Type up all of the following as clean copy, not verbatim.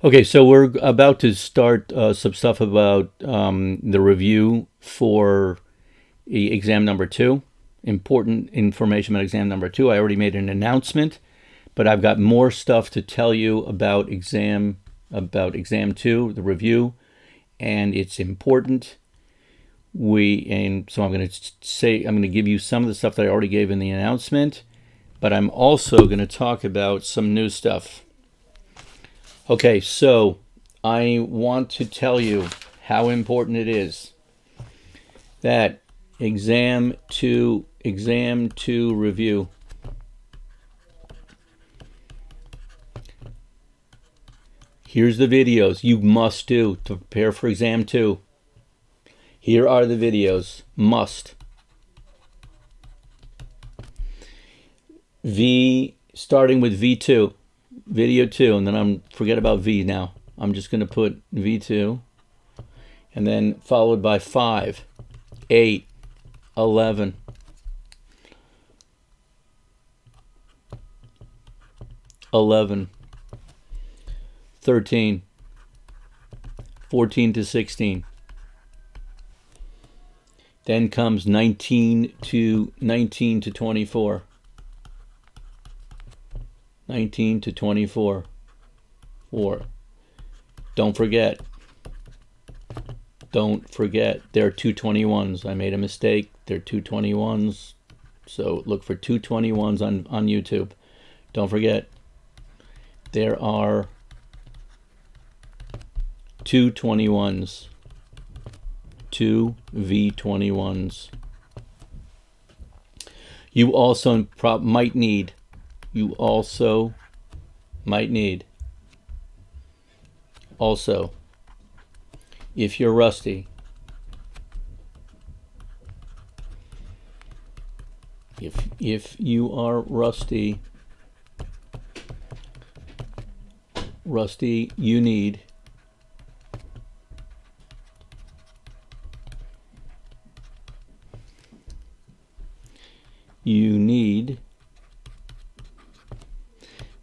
Okay, so we're about to start some stuff about the review for exam number 2. Important information about exam number 2. I already made an announcement, but I've got more stuff to tell you about exam 2, the review, and it's important. So I'm going to give you some of the stuff that I already gave in the announcement, but I'm also going to talk about some new stuff. Okay, so I want to tell you how important it is that exam 2 review. Here's the videos you must do to prepare for exam 2. Here are the videos. Must. Starting with V2. Video 2, and then forget about V now. I'm just going to put V2, and then followed by 5, 8, 11, 13, 14 to 16. Then comes 19 to 24. 19 to 24. 4. Don't forget, there are 221s. I made a mistake. There are 221s. So look for 221s on YouTube. Don't forget, there are 221s. 2 V21s. You also might need, if you're rusty, if you are rusty, you need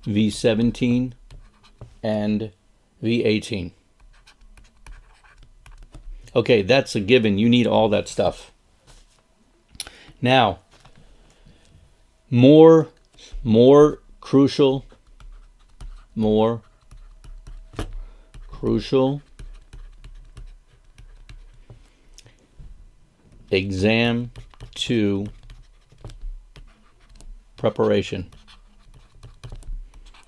V17 and V18. Okay, that's a given. You need all that stuff. Now, more crucial exam 2 preparation.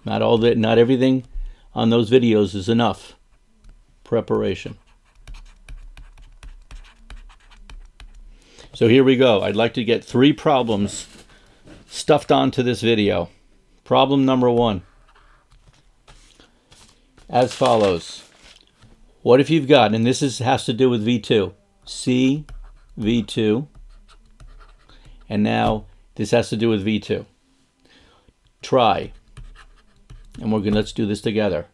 Not everything on those videos is enough. Preparation. So here we go. I'd like to get 3 problems stuffed onto this video. Problem number 1. As follows. What if you've got, and this has to do with V2, C, V2, and now this has to do with V2. Try. And let's do this together.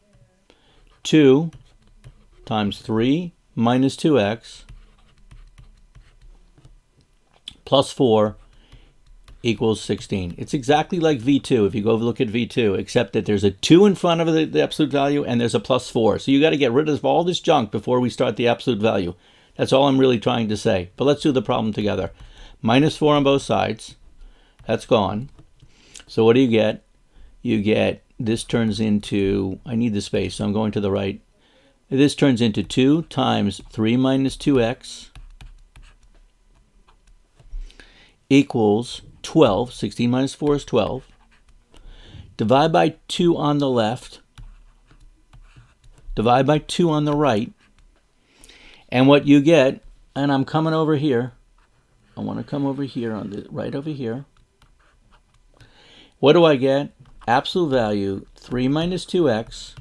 2 times 3 minus 2x plus 4 equals 16. It's exactly like V2 if you go look at V2, except that there's a 2 in front of the absolute value and there's a plus 4. So you got to get rid of all this junk before we start the absolute value. That's all I'm really trying to say. But let's do the problem together. Minus 4 on both sides. That's gone. So what do you get? You get, this turns into, I need the space, so I'm going to the right. This turns into 2 times 3 minus 2x equals 12. 16 minus 4 is 12. Divide by 2 on the left. Divide by 2 on the right. And what you get, and I'm coming over here. I want to come over here, right over here. What do I get? Absolute value 3 minus 2x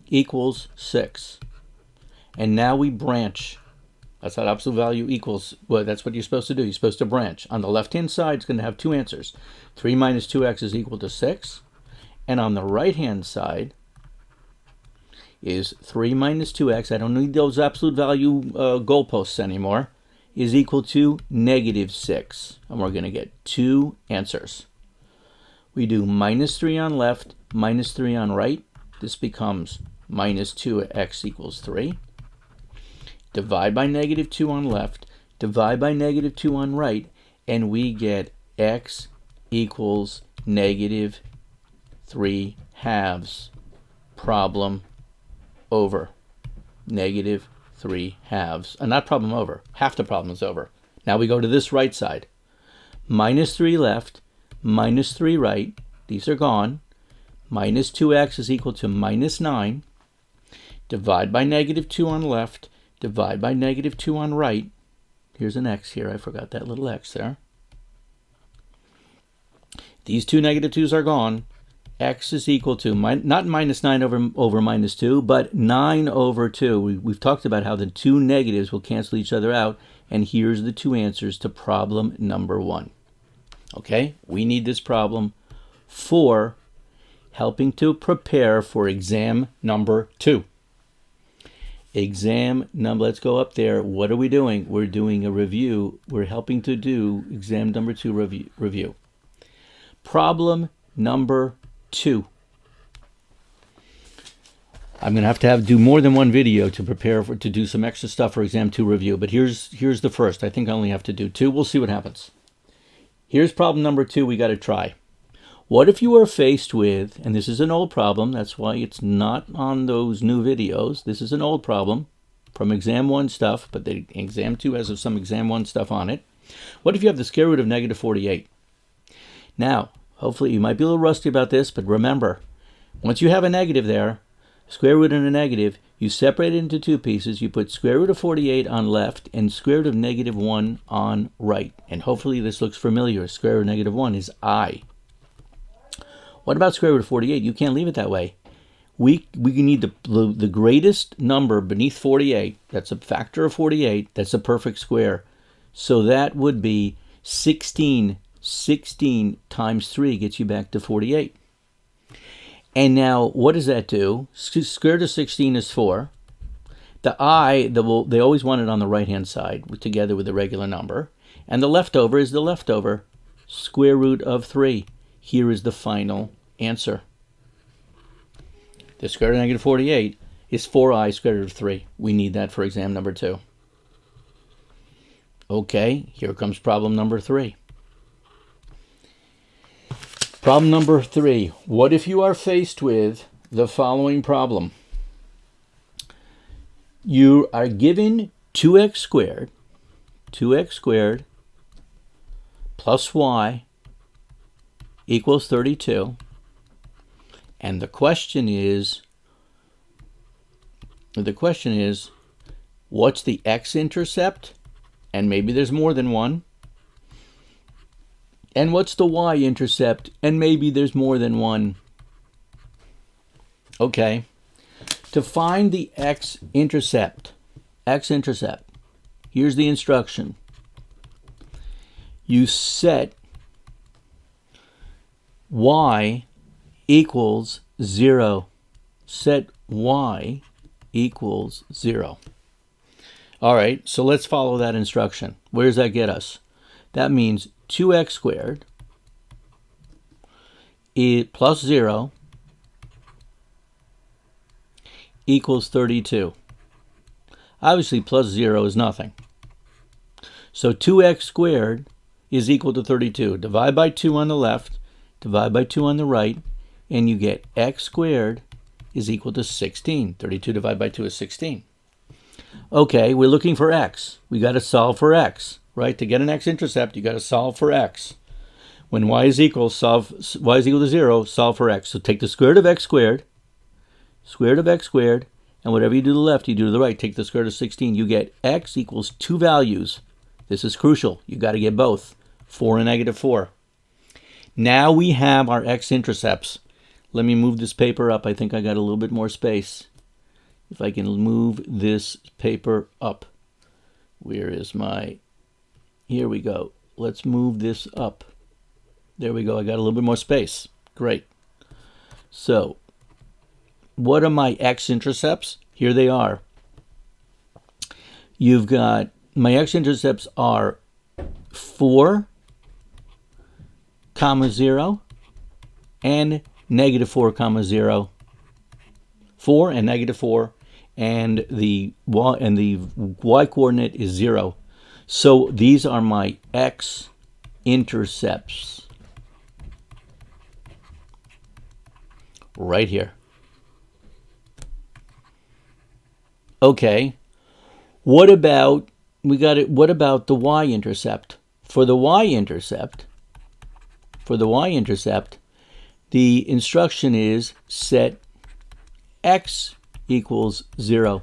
equals 6. And now we branch. That's what absolute value equals. Well, that's what you're supposed to do. You're supposed to branch. On the left-hand side, it's going to have 2 answers. 3 minus 2x is equal to 6. And on the right-hand side is 3 minus 2x. I don't need those absolute value goalposts anymore. Is equal to negative 6. And we're going to get 2 answers. We do minus 3 on left, minus 3 on right. this becomes minus 2x equals 3. Divide by negative 2 on left, divide by negative 2 on right, and we get x equals negative 3 halves. Problem over. Negative 3 halves. Not problem over. Half the problem is over. Now we go to this right side. Minus 3 left, minus 3 right. These are gone. Minus 2x is equal to minus 9. Divide by negative 2 on left, divide by negative 2 on right. Here's an x here. I forgot that little x there. These two negative 2's are gone. X is equal to, not minus 9 over minus 2, but 9 over 2. We've talked about how the two negatives will cancel each other out, and here's the two answers to problem number 1. Okay, we need this problem for helping to prepare for exam number 2. Exam number, let's go up there. What are we doing? We're doing a review. We're helping to do exam number 2 review. Problem number 2. I'm going to have do more than one video to prepare to do some extra stuff for exam 2 review, but here's the first. I think I only have to do 2. We'll see what happens. Here's problem number 2 we got to try. What if you are faced with, and this is an old problem, that's why it's not on those new videos. This is an old problem from exam 1 stuff, but the exam 2 has some exam 1 stuff on it. What if you have the square root of negative 48? Now, hopefully you might be a little rusty about this, but remember, once you have a negative there, square root and a negative, you separate it into 2 pieces. You put square root of 48 on left and square root of negative 1 on right. And hopefully this looks familiar. Square root of negative 1 is I. What about square root of 48? You can't leave it that way. We need the greatest number beneath 48. That's a factor of 48. That's a perfect square. So that would be 16. 16 times 3 gets you back to 48. And now, what does that do? Square root of 16 is 4. The I, they always want it on the right-hand side together with the regular number. And the leftover is the leftover. Square root of 3. Here is the final answer. The square root of negative 48 is 4i square root of 3. We need that for exam number 2. Okay, here comes problem number 3. Problem number 3. What if you are faced with the following problem? You are given 2x squared plus y equals 32. And the question is, what's the x-intercept? And maybe there's more than one. And what's the y-intercept? And maybe there's more than one. Okay. To find the x-intercept, here's the instruction. You set y equals 0. Set y equals 0. All right, so let's follow that instruction. Where does that get us? That means 2x squared plus 0 equals 32. Obviously, plus 0 is nothing. So 2x squared is equal to 32. Divide by 2 on the left, divide by 2 on the right, and you get x squared is equal to 16. 32 divided by 2 is 16. Okay, we're looking for x. We got to solve for x, right? To get an x-intercept, you got to solve for x. When y is equal to 0, solve for x. So take the square root of x squared, and whatever you do to the left, you do to the right. Take the square root of 16. You get x equals 2 values. This is crucial. You got to get both, 4 and negative 4. Now we have our x-intercepts. Let me move this paper up. I think I got a little bit more space. If I can move this paper up. Where is my... Here we go. Let's move this up. There we go. I got a little bit more space. Great. So, what are my x-intercepts? Here they are. You've got... My x-intercepts are 4, 0, and negative 4, 0. 4 and negative 4, and the y coordinate is 0. So these are my x-intercepts right here. Okay, what about the y-intercept? For the y-intercept, the instruction is set x equals 0.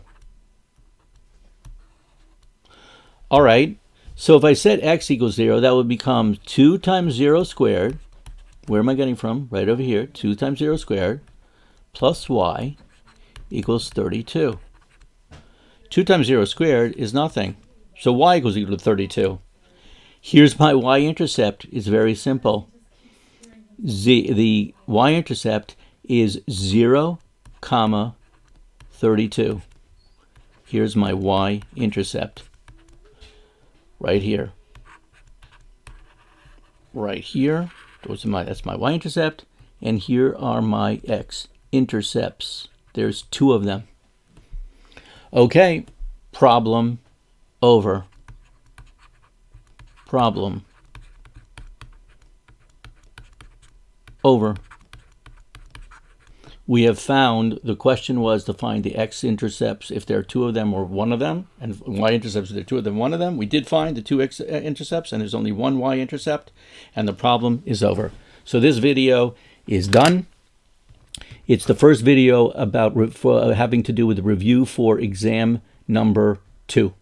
All right, so if I set x equals 0, that would become 2 times 0 squared. Where am I getting from? Right over here. 2 times 0 squared plus y equals 32. 2 times 0 squared is nothing. So y equals equal to 32. Here's my y-intercept. It's very simple. The y-intercept is 0, 32. Here's my y-intercept. Right here. Right here. That's my y-intercept. And here are my x-intercepts. There's 2 of them. Okay, problem over. Problem over. We have found, the question was to find the x-intercepts if there are 2 of them or 1 of them, and y-intercepts if there are 2 of them, 1 of them. We did find the 2 x-intercepts, and there's only 1 y-intercept, and the problem is over. So this video is done. It's the first video about having to do with the review for exam number 2.